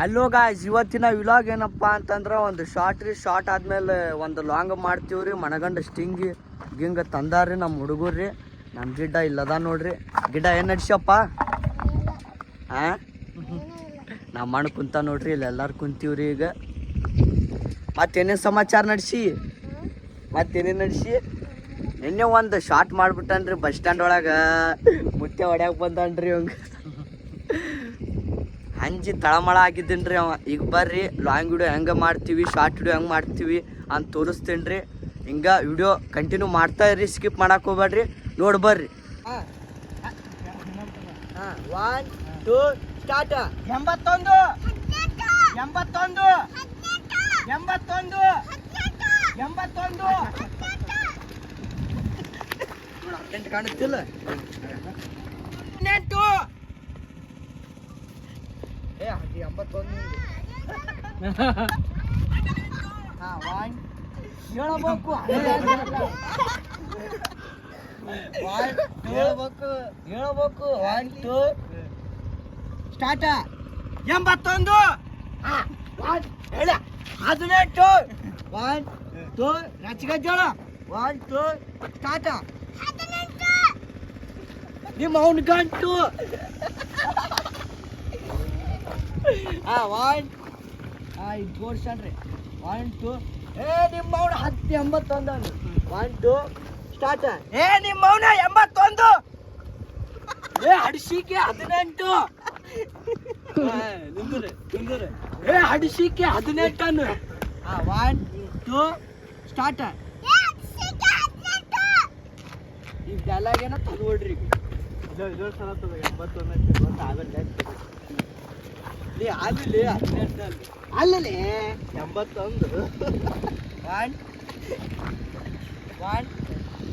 Hello guys, ಇವತ್ತಿನ vlog ಏನಪ್ಪ ಅಂತಂದ್ರೆ ಒಂದು ಶಾರ್ಟ್ ಆದ್ಮೇಲೆ ಒಂದು ಲಾಂಗ್ ಮಾಡ್ತೀವ್ರಿ. ಮನಗಂಡ ಸ್ಟಿಂಗ್ ಗಿಂಗ ತಂದಾರ್ರಿ ನಮ್ಮ ಹುಡುಗರ್ರಿ. ನಮ್ಮ ಗಿಡ್ಡ ಇಲ್ಲದ ನೋಡ್ರಿ. ಗಿಡ್ಡ ಏನು ನಡ್ಸಪ್ಪ? ನಮ್ಮ ಅಣ್ಣ ಕುಂತ ನೋಡ್ರಿ, ಇಲ್ಲೆಲ್ಲರೂ ಕುಂತೀವ್ರಿ. ಈಗ ಮತ್ತೇನೇನು ಸಮಾಚಾರ ನಡೆಸಿ? ನಿನ್ನೆ ಒಂದು ಶಾರ್ಟ್ ಮಾಡ್ಬಿಟ್ಟನ್ರಿ ಬಸ್ ಸ್ಟ್ಯಾಂಡ್ ಒಳಗೆ. ಮುತ್ತೆ ಹೊಡ್ಯಾಕ ಬಂದನ್ರಿ ಅವಂಗ. ಹಂಜಿ ತಳಮಳ ಆಗಿದ್ದೀನ್ರಿ ಅವ. ಈಗ ಬರ್ರಿ ಲಾಂಗ್ ವಿಡಿಯೋ ಹೆಂಗೆ ಮಾಡ್ತೀವಿ, ಶಾರ್ಟ್ ವಿಡಿಯೋ ಹೆಂಗೆ ಮಾಡ್ತೀವಿ ಅಂತ ತೋರಿಸ್ತೀನಿ ರೀ. ಹಿಂಗೆ ವಿಡಿಯೋ ಕಂಟಿನ್ಯೂ ಮಾಡ್ತಾ ಇರ್ರಿ, ಸ್ಕಿಪ್ ಮಾಡಕ್ಕೆ ಹೋಗ್ಬೇಡ್ರಿ, ನೋಡಿ ಬರ್ರಿ. 1 2 ಸ್ಟಾರ್ಟ್. 81 81 81 81 ಅರ್ಜೆಂಟ್ ಕಾಣಿಸ್ತಿಲ್ಲ. 18 81 ಹೇಳ್ಬೇಕು. 1 2 ಸ್ಟಾರ್ಟ್. 81 ಹೇಳ 18 1 2 ರಚಗಜ್ಜೋಳ 1 2 ಸ್ಟಾರ್ಟ್. ನಿಮ್ಮ ಅವನ ಗಂಟು 1 ಇದು ತೋರ್ಸನ್ರಿ. 1 2 ನಿಮ್ಮ ಅವನ 81 1 2 ಸ್ಟಾರ್ಟ್. ನಿಮ್ಮ ಅವನ 81 ಹಡಿಸಿಕೆ 18 ನಿಂದ್ರೆ ಹಡಿಸಿಕೆ 18 1 2 ಸ್ಟಾರ್ಟ್. ಈ ಡೈಲಾಗ್ ಏನೋ ತಗೊಳ್ರಿ. ಸಲ 81 ಆಗಲ್ಲ ಅಲ್ಲಿ 18 ಅಲ್ಲೇ 81 1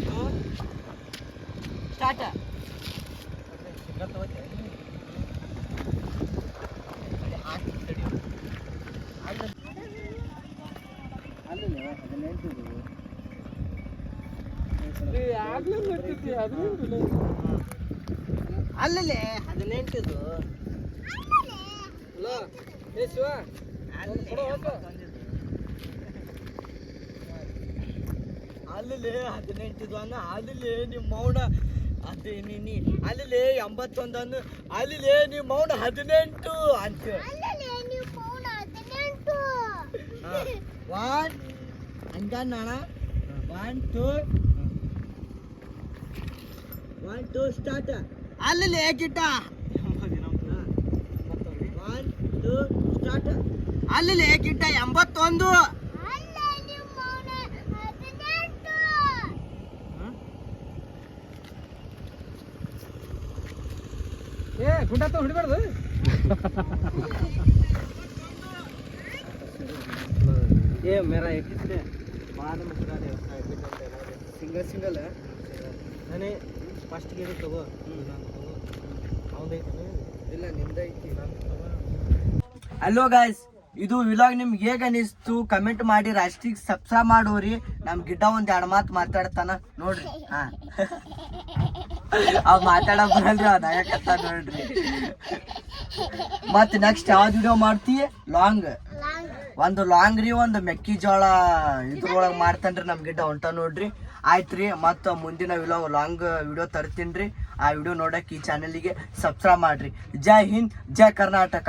2 ಸ್ಟಾರ್ಟ್. ಅಲ್ಲೇ 18 ಅಲ್ಲಿ 18 ಅನ್ನ ಅಲ್ಲಿ ನಿಮ್ಮ ಮೌನ ಅದೇ ನೀ ಅಲ್ಲಿ 81 ಅನ್ನು ಅಲ್ಲಿ ನಿಮ್ಮ ಮೌನ 18 ಅಂತ 1 ಹಂಗಣ್ಣ 1 2 ಸ್ಟಾರ್ಟ್. ಅಲ್ಲಿ ಗಿಟ್ಟ 1 2 ಸ್ಟಾರ್ಟ್. ಅಲ್ಲಿ ಗಿಟ್ಟ 81 ಗುಂಡ ಹಿಡಿಬಾರ್ದು. ಮೇರಾ ಎಕ್ಕಿದ್ರೆ ಸಿಂಗಲ್ ನಾನೇ ಫಸ್ಟ್ಗೆ ತಗೋ. ಇಲ್ಲ ನಿಂದೈತಿ. ಹಲೋ ಗಾಯ್ಸ್, ಇದು ವಿಲಾಗ್ ನಿಮ್ಗೆ ಹೇಗೆ ಅನಿಸ್ತು ಕಮೆಂಟ್ ಮಾಡಿ. ರಾಷ್ಟ್ರೀಯ ಸಬ್ಸ್ಕ್ರೈಬ್ ಮಾಡೋರಿ. ನಮ್ಮ ಗಿಡ್ಡ ಒಂದ್ 2 ಮಾತು ಮಾತಾಡ್ತಾನ ನೋಡ್ರಿ. ಅವ್ ಮಾತಾಡ ಬರಲ್ರಿ, ಅವ್ ನಗಕತ್ತ ನೋಡ್ರಿ. ಮತ್ ನೆಕ್ಸ್ಟ್ ಯಾವ್ದು ವಿಡಿಯೋ ಮಾಡ್ತೀವಿ? ಒಂದು ಲಾಂಗ್ ರೀ, ಒಂದು ಮೆಕ್ಕಿಜೋಳ ಇದ್ರೊಳಗೆ ಮಾಡ್ತಾನ್ರಿ ನಮ್ ಗಿಡ್ಡ ಹೊಂಟ ನೋಡ್ರಿ. ಆಯ್ತ್ರಿ, ಮತ್ತು ಮುಂದಿನ ಲಾಂಗ್ ವಿಡಿಯೋ ತರ್ತೀನಿ. ಆ ವಿಡಿಯೋ ನೋಡಕ್ಕೆ ಈ ಚಾನಲಿಗೆ ಸಬ್ಸ್ಕ್ರೈಬ್ ಮಾಡ್ರಿ. ಜೈ ಹಿಂದ್, ಜೈ ಕರ್ನಾಟಕ.